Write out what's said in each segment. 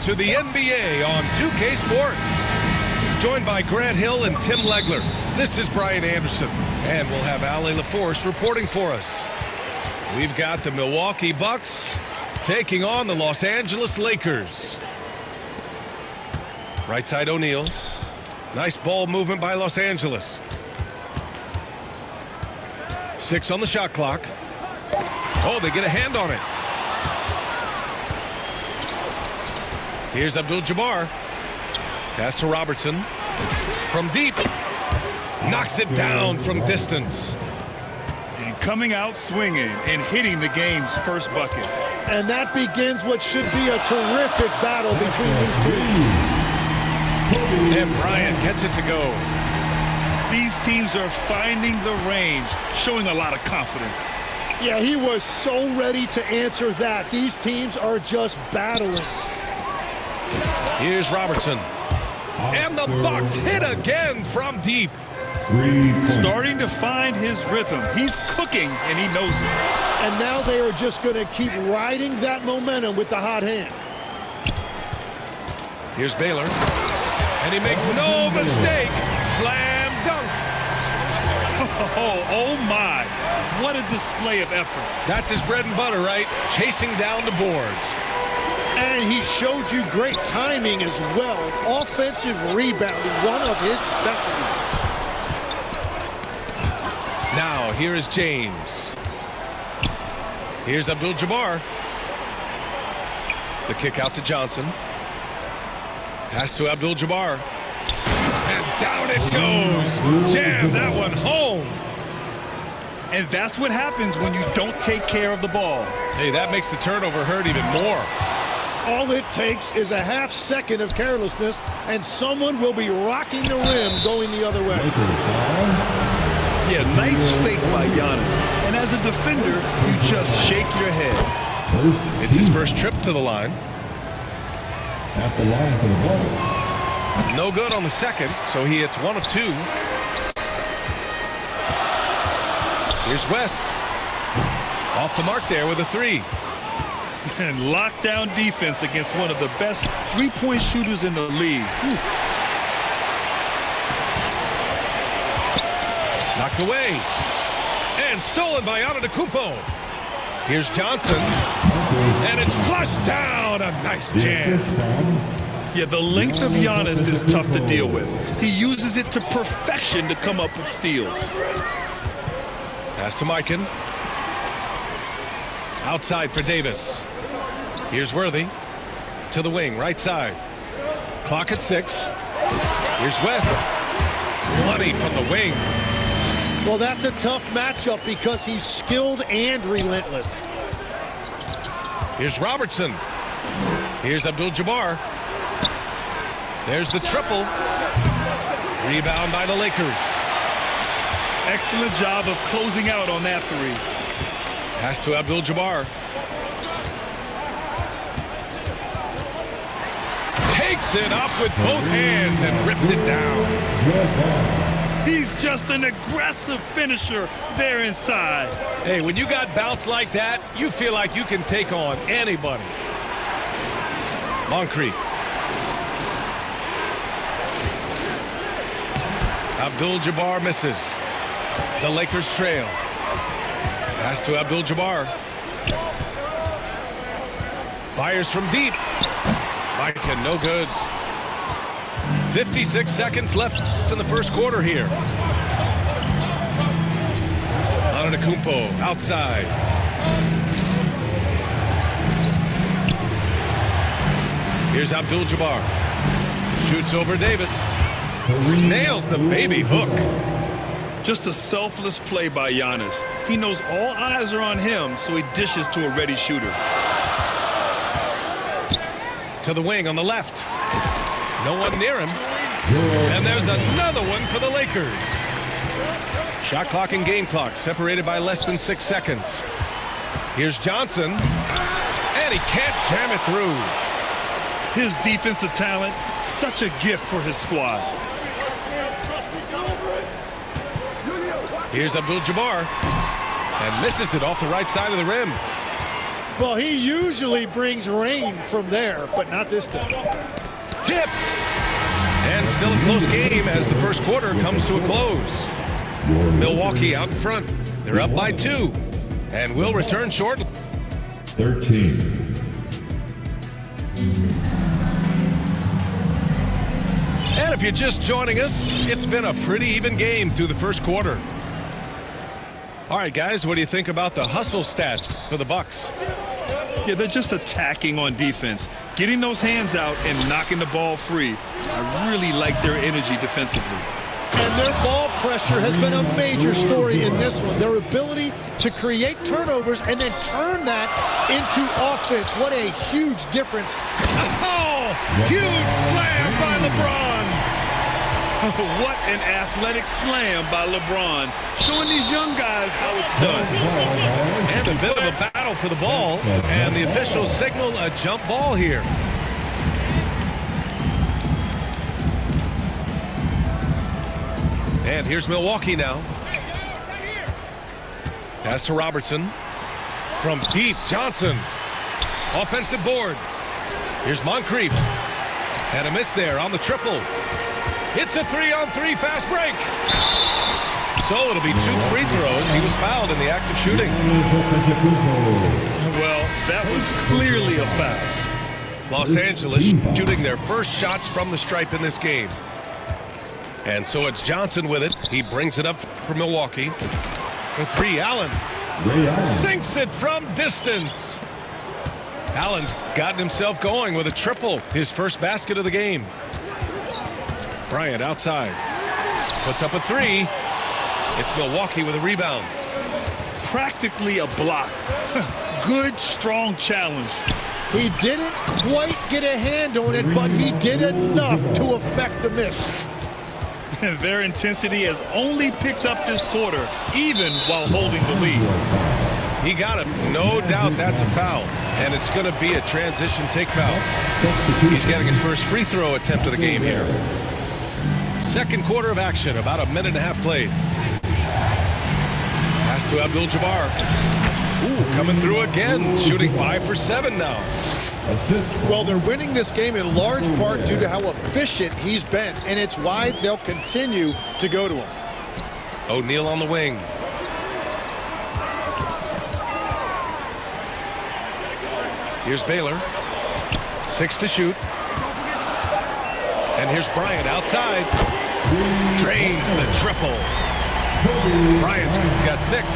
to the NBA on 2K Sports. Joined by Grant Hill and Tim Legler, this is Brian Anderson, and we'll have Allie LaForce reporting for us. We've got the Milwaukee Bucks taking on the Los Angeles Lakers. Right side O'Neal. Nice ball movement by Los Angeles. 6 on the shot clock. Oh, they get a hand on it. Here's Abdul-Jabbar. Pass to Robertson. From deep. Knocks it down from distance. And coming out swinging and hitting the game's first bucket. And that begins what should be a terrific battle between these two. And Bryant gets it to go. These teams are finding the range, showing a lot of confidence. Yeah, he was so ready to answer that. These teams are just battling. Here's Robertson. And the Bucks hit again from deep. Starting to find his rhythm. He's cooking, and he knows it. And now they are just going to keep riding that momentum with the hot hand. Here's Baylor. And he makes no mistake. Slam dunk. Oh my. What a display of effort. That's his bread and butter, right? Chasing down the boards. And he showed you great timing as well. Offensive rebounding, one of his specialties. Now, here is James. Here's Abdul-Jabbar. The kick out to Johnson. Pass to Abdul-Jabbar. And down it goes. Jam that one home. And that's what happens when you don't take care of the ball. Hey, that makes the turnover hurt even more. All it takes is a half second of carelessness, and someone will be rocking the rim going the other way. Yeah, nice fake by Giannis. And as a defender, you just shake your head. It's his first trip to the line. At the line for the Bucks. No good on the second, so he hits 1 of 2. Here's West. Off the mark there with a 3. And lockdown defense against one of the best three-point shooters in the league. Knocked away. And stolen by Antetokoumpo. Here's Johnson. And it's flushed down. A nice jam. Yeah, the length of Giannis is tough to deal with. He uses it to perfection to come up with steals. Pass to Mikan. Outside for Davis. Here's Worthy. To the wing, right side. Clock at 6. Here's West. Money from the wing. Well, that's a tough matchup because he's skilled and relentless. Here's Robertson. Here's Abdul-Jabbar. There's the triple. Rebound by the Lakers. Excellent job of closing out on that 3. Pass to Abdul-Jabbar. Takes it up with both hands and rips it down. He's just an aggressive finisher there inside. Hey, when you got bounce like that, you feel like you can take on anybody. Moncrief. Abdul-Jabbar misses. The Lakers trail. Pass to Abdul-Jabbar. Fires from deep. Mikan, no good. 56 seconds left in the first quarter here. Antetokoumpo outside. Here's Abdul-Jabbar. Shoots over Davis. Nails the baby hook. Just a selfless play by Giannis. He knows all eyes are on him, so he dishes to a ready shooter. To the wing on the left. No one near him. And there's another one for the Lakers. Shot clock and game clock separated by less than 6 seconds. Here's Johnson. And he can't jam it through. His defensive talent, such a gift for his squad. Here's Abdul-Jabbar. And misses it off the right side of the rim. Well, he usually brings rain from there, but not this time. Tipped. And still a close game as the first quarter comes to a close. Milwaukee out in front. They're up by 2. And will return shortly. 13. And if you're just joining us, it's been a pretty even game through the first quarter. All right, guys, what do you think about the hustle stats for the Bucks? Yeah, they're just attacking on defense, getting those hands out and knocking the ball free. I really like their energy defensively. And their ball pressure has been a major story in this one. Their ability to create turnovers and then turn that into offense. What a huge difference. Oh, huge slam by LeBron. What an athletic slam by LeBron, showing these young guys how it's done. And a bit of a battle for the ball, and the officials signal a jump ball here. And here's Milwaukee now. Pass to Robertson. From deep, Johnson. Offensive board. Here's Moncrief. And a miss there on the triple. It's a 3-on-3 fast break. So it'll be 2 free throws. He was fouled in the act of shooting. Well, that was clearly a foul. Los Angeles shooting their first shots from the stripe in this game. And so it's Johnson with it. He brings it up for Milwaukee. For 3, Allen. Sinks it from distance. Allen's gotten himself going with a triple. His first basket of the game. Bryant outside. Puts up a 3. It's Milwaukee with a rebound. Practically a block. Good, strong challenge. He didn't quite get a hand on it, but he did enough to affect the miss. Their intensity has only picked up this quarter, even while holding the lead. He got him. No doubt that's a foul. And it's going to be a transition take foul. He's getting his first free throw attempt of the game here. Second quarter of action, about a minute and a half played. Pass to Abdul-Jabbar. Ooh, coming through again, shooting 5 for 7 now. Well, they're winning this game in large part due to how efficient he's been, and it's why they'll continue to go to him. O'Neal on the wing. Here's Baylor. 6 to shoot. And here's Bryant outside. Drains the triple. Bryant's got 6.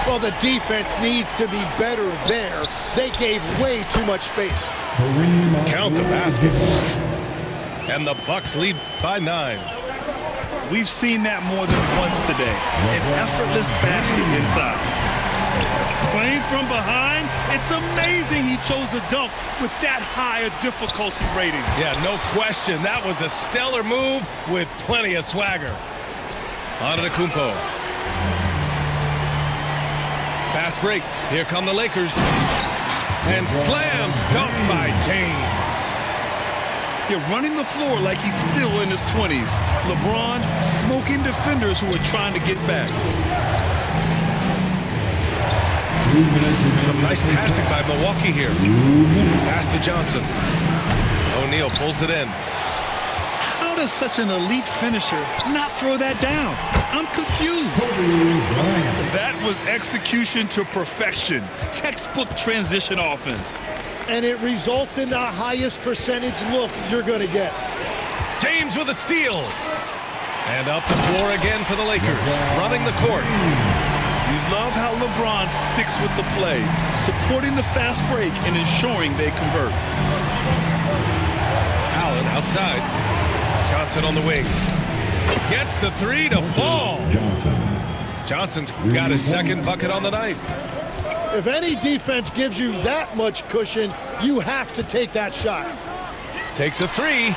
Well, the defense needs to be better there. They gave way too much space. Count the basket. And the Bucks lead by 9. We've seen that more than once today. An effortless basket inside. Playing from behind, it's amazing he chose a dunk with that high a difficulty rating. Yeah, no question. That was a stellar move with plenty of swagger. Antetokoumpo. Fast break. Here come the Lakers. And slam dunk by James. You're running the floor like he's still in his 20s. LeBron smoking defenders who are trying to get back. Some nice passing by Milwaukee here. Pass to Johnson. O'Neal pulls it in. How does such an elite finisher not throw that down? I'm confused. That was execution to perfection. Textbook transition offense. And it results in the highest percentage look you're going to get. James with a steal. And up the floor again for the Lakers. Running the court. You love how LeBron sticks with the play, supporting the fast break and ensuring they convert. Allen outside. Johnson on the wing. Gets the 3 to fall. Johnson's got his second bucket on the night. If any defense gives you that much cushion, you have to take that shot. Takes a 3.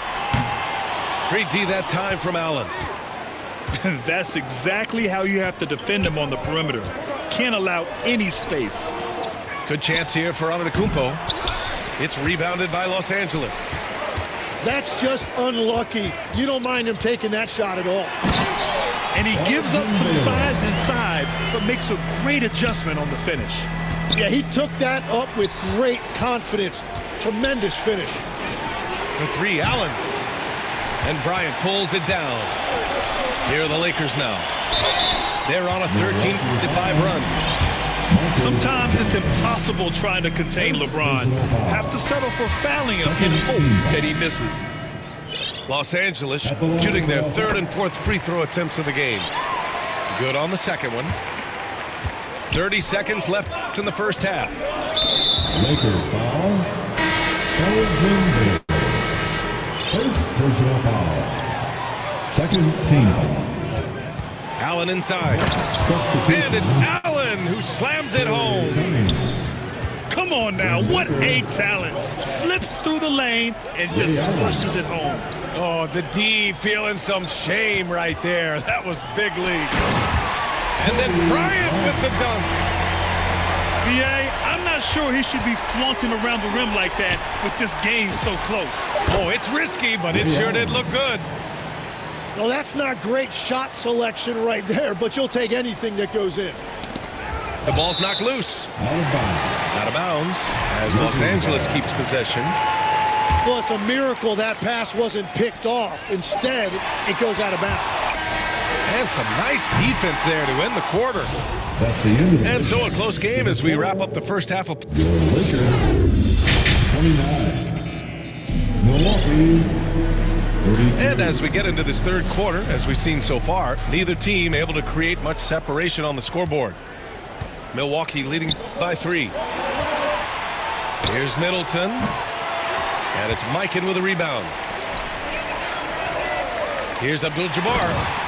Great D that time from Allen. That's exactly how you have to defend him on the perimeter. Can't allow any space. Good chance here for Antetokoumpo. It's rebounded by Los Angeles. That's just unlucky. You don't mind him taking that shot at all. And he gives up some size inside, but makes a great adjustment on the finish. Yeah, he took that up with great confidence. Tremendous finish. For three, Allen. And Bryant pulls it down. Here are the Lakers now. They're on a 13-5 run. Sometimes it's impossible trying to contain LeBron. Have to settle for fouling him and hope that he misses. Los Angeles shooting their third and fourth free throw attempts of the game. Good on the second one. 30 seconds left in the first half. Lakers foul. First personal foul. Second team foul. Allen inside. And it's Allen who slams it home. Come on now, what a talent. Slips through the lane and just flushes it home. Oh, the D feeling some shame right there. That was big league. And then Bryant with the dunk. B.A., I'm not sure he should be flaunting around the rim like that with this game so close. Oh, it's risky, but it sure did look good. Well, that's not great shot selection right there, but you'll take anything that goes in. The ball's knocked loose. Out of bounds as Los Angeles keeps possession. Well, it's a miracle that pass wasn't picked off. Instead, it goes out of bounds. And some nice defense there to end the quarter. That's the end of it. And so a close game as we wrap up the first half of Your Lakers 29. Milwaukee 33. And as we get into this third quarter, as we've seen so far, neither team able to create much separation on the scoreboard. Milwaukee leading by 3. Here's Middleton. And it's Mikan with a rebound. Here's Abdul-Jabbar.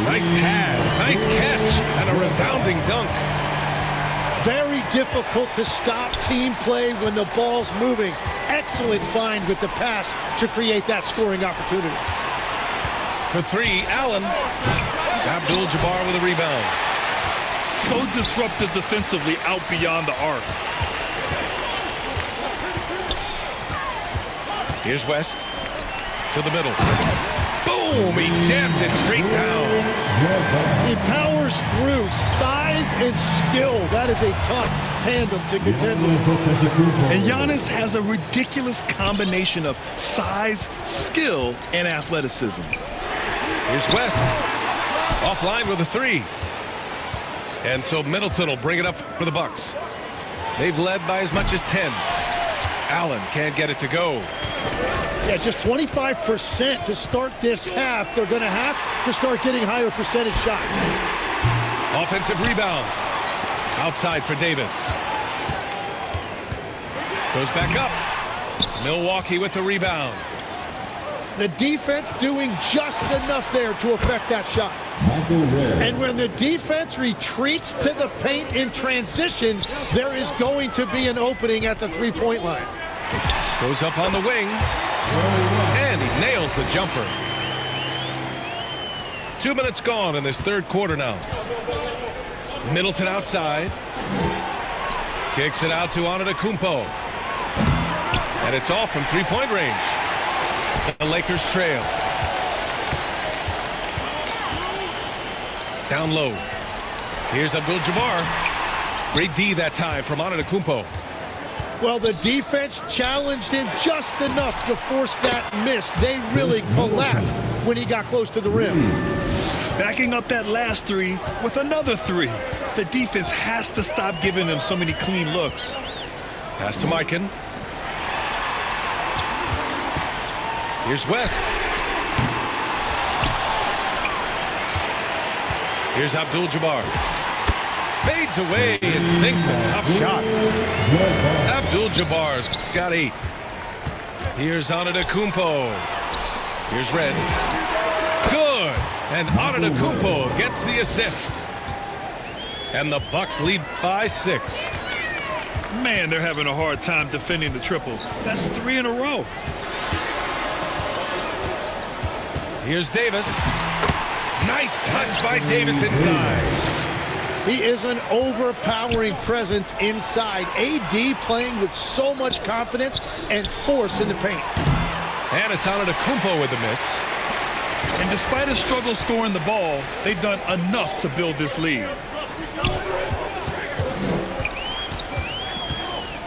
Nice pass, nice catch, and a resounding dunk. Very difficult to stop team play when the ball's moving. Excellent find with the pass to create that scoring opportunity. For 3, Allen. Abdul-Jabbar with a rebound. So disruptive defensively out beyond the arc. Here's West to the middle. Boom! He jams it straight down. He powers through. Size and skill. That is a tough tandem to contend with. And Giannis has a ridiculous combination of size, skill, and athleticism. Here's West. Offline with a 3. And so Middleton will bring it up for the Bucks. They've led by as much as 10. Allen can't get it to go. Yeah, just 25% to start this half. They're going to have to start getting higher percentage shots. Offensive rebound. Outside for Davis. Goes back up. Milwaukee with the rebound. The defense doing just enough there to affect that shot. And when the defense retreats to the paint in transition, there is going to be an opening at the three-point line. Goes up on the wing. And he nails the jumper. 2 minutes gone in this third quarter now. Middleton outside. Kicks it out to Antetokoumpo. And it's off from three-point range. The Lakers trail. Down low. Here's Abdul-Jabbar. Great D that time from Antetokoumpo. Well, the defense challenged him just enough to force that miss. They really collapsed when he got close to the rim. Backing up that last 3 with another 3. The defense has to stop giving them so many clean looks. Pass to Mikan. Here's West. Here's Abdul-Jabbar. Fades away and sinks a tough shot. Abdul-Jabbar's got 8. Here's Antetokoumpo. Here's Red. Good. And Antetokoumpo gets the assist. And the Bucks lead by 6. Man, they're having a hard time defending the triple. That's 3 in a row. Here's Davis. Nice touch by Davis inside. He is an overpowering presence inside. AD playing with so much confidence and force in the paint. And it's Antetokoumpo with the miss. And despite a struggle scoring the ball, they've done enough to build this lead.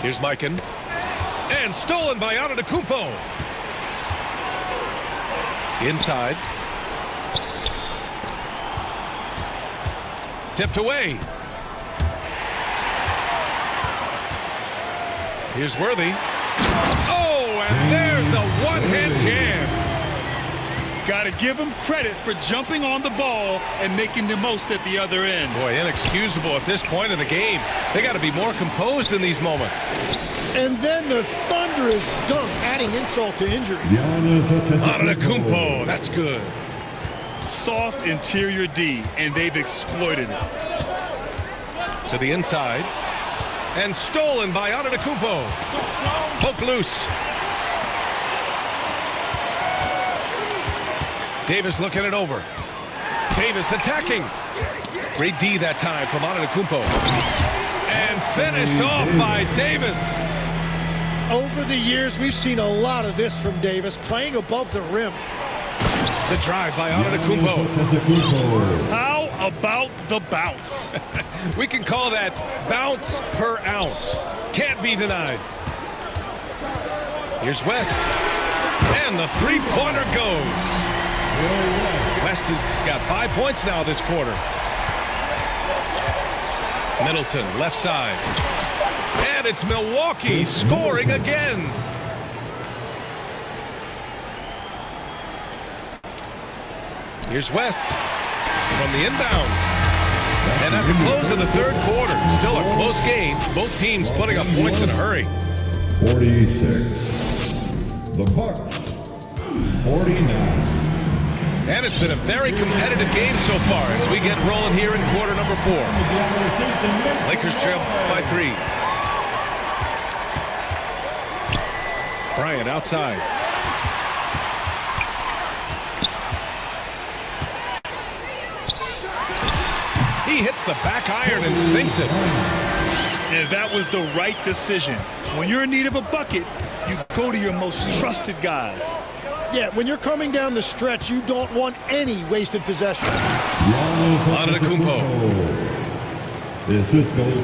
Here's Mikan. And stolen by Antetokoumpo. Inside. Tipped away. Here's Worthy. Oh, and there's a one-hand jam. Got to give him credit for jumping on the ball and making the most at the other end. Boy, inexcusable at this point of the game. They got to be more composed in these moments. And then the thunderous dunk, adding insult to injury. Giannis Antetokoumpo, that's good. Soft interior D, and they've exploited it. To the inside. And stolen by Antetokoumpo. Poke loose. Davis looking it over. Davis attacking. Great D that time from Antetokoumpo. And finished off by Davis. Over the years, we've seen a lot of this from Davis, playing above the rim. The drive by Antetokoumpo. How about the bounce? We can call that bounce per ounce. Can't be denied. Here's West. And the three-pointer goes. West has got 5 points now this quarter. Middleton, left side. And it's Milwaukee scoring again. Here's West from the inbound. And at the close of the third quarter, still a close game. Both teams putting up points in a hurry. 46. The Bucks. 49. And it's been a very competitive game so far as we get rolling here in quarter number 4. Lakers trail by 3. Bryant outside. He hits the back iron and sinks it. And that was the right decision. When you're in need of a bucket, you go to your most trusted guys. Yeah, when you're coming down the stretch, you don't want any wasted possession. Antetokoumpo.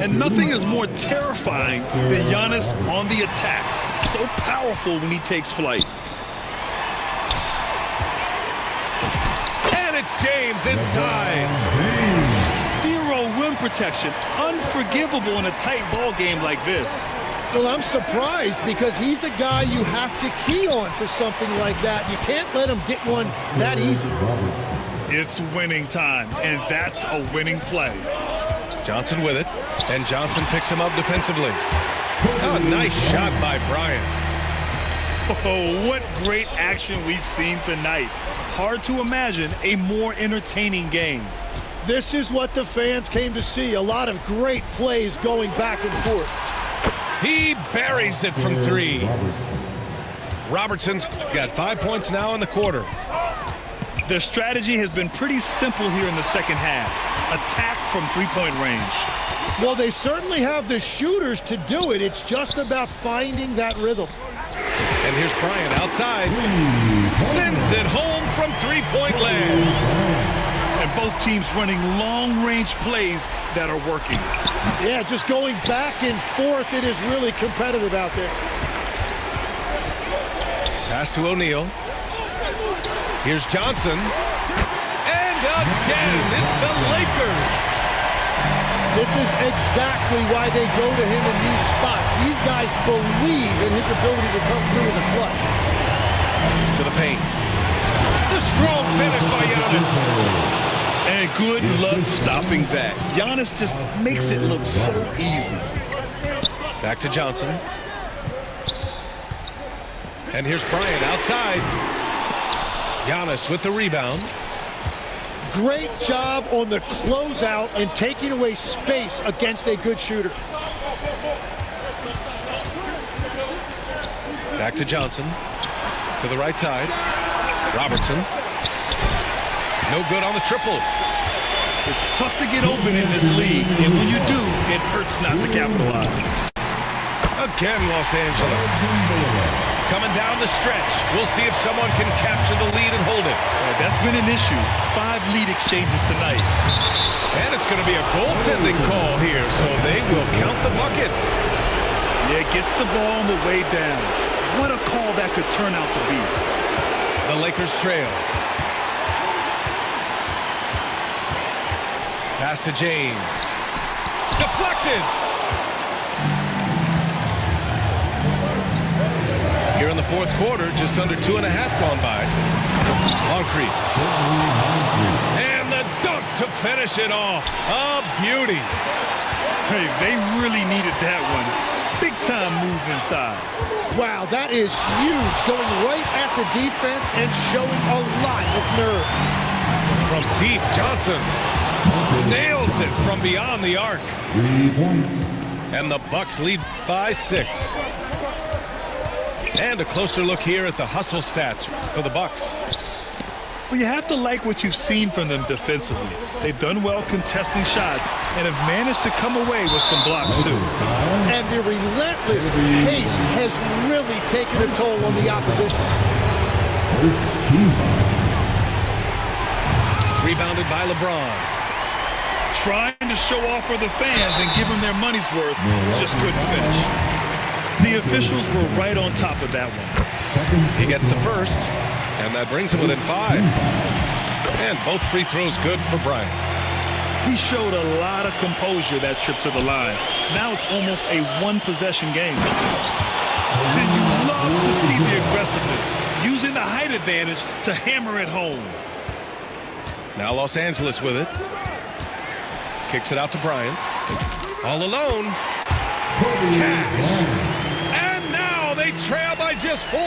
And nothing is more terrifying than Giannis on the attack. So powerful when he takes flight. And it's James inside. Zero rim protection. Unforgivable in a tight ball game like this. Well, I'm surprised because he's a guy you have to key on for something like that. You can't let him get one that easy. It's winning time, and that's a winning play. Johnson with it, and Johnson picks him up defensively. Oh, nice shot by Bryant. Oh, what great action we've seen tonight. Hard to imagine a more entertaining game. This is what the fans came to see. A lot of great plays going back and forth. He buries it from 3. Robertson's got 5 points now in the quarter. Their strategy has been pretty simple here in the second half. Attack from three-point range. Well, they certainly have the shooters to do it. It's just about finding that rhythm. And here's Bryant outside. Sends it home from three-point land. And both teams running long-range plays that are working. Yeah, just going back and forth. It is really competitive out there. Pass to O'Neal. Here's Johnson. And again, it's the Lakers. This is exactly why they go to him in these spots. These guys believe in his ability to come through in the clutch. To the paint. The strong finish by Giannis. And good luck stopping that. Giannis just makes it look so easy. Back to Johnson. And here's Bryant outside. Giannis with the rebound. Great job on the closeout and taking away space against a good shooter. Back to Johnson. To the right side. Robertson. No good on the triple. It's tough to get open in this league, and when you do, it hurts not to capitalize. Again, Los Angeles. Coming down the stretch. We'll see if someone can capture the lead and hold it. That's been an issue. 5 lead exchanges tonight. And it's going to be a goaltending call here, so they will count the bucket. Yeah, gets the ball on the way down. What a call that could turn out to be. The Lakers trail. Pass to James. Deflected. Here in the fourth quarter, just under 2.5 gone by. Moncrief. And the dunk to finish it off. A beauty. Hey, they really needed that one. Big time move inside. Wow, that is huge. Going right at the defense and showing a lot of nerve. From deep, Johnson nails it from beyond the arc. 3 points. And the Bucks lead by 6. And a closer look here at the hustle stats for the Bucks. Well, you have to like what you've seen from them defensively. They've done well contesting shots and have managed to come away with some blocks too. And the relentless pace has really taken a toll on the opposition. First team foul. Rebounded by LeBron. Trying to show off for the fans and give them their money's worth, just couldn't finish. The officials were right on top of that one. He gets the first, and that brings him within 5. And both free throws good for Bryant. He showed a lot of composure that trip to the line. Now it's almost a one-possession game. And you love to see the aggressiveness, using the height advantage to hammer it home. Now Los Angeles with it. Kicks it out to Bryant. All alone. Cash. And now they trail by just 4.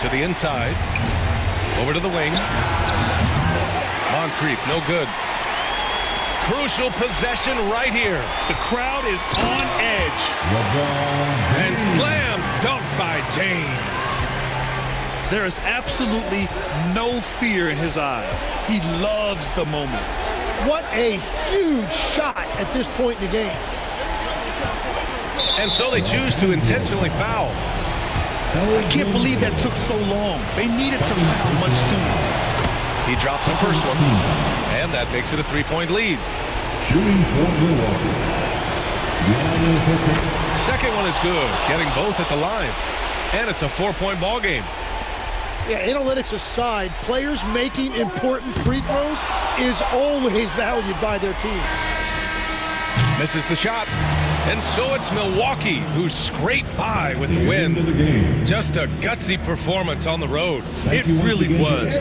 To the inside. Over to the wing. Moncrief, no good. Crucial possession right here. The crowd is on edge. And slam dunk by James. There is absolutely no fear in his eyes. He loves the moment. What a huge shot at this point in the game. And so they choose to intentionally foul. I can't believe that took so long. They needed to foul much sooner. He drops the first one, and that makes it a 3-point lead. Shooting for Milwaukee. Second one is good, getting both at the line. And it's a 4-point ball game. Yeah, analytics aside, players making important free throws is always valued by their team. Misses the shot. And so it's Milwaukee who scraped by with the win. Just a gutsy performance on the road. It really was.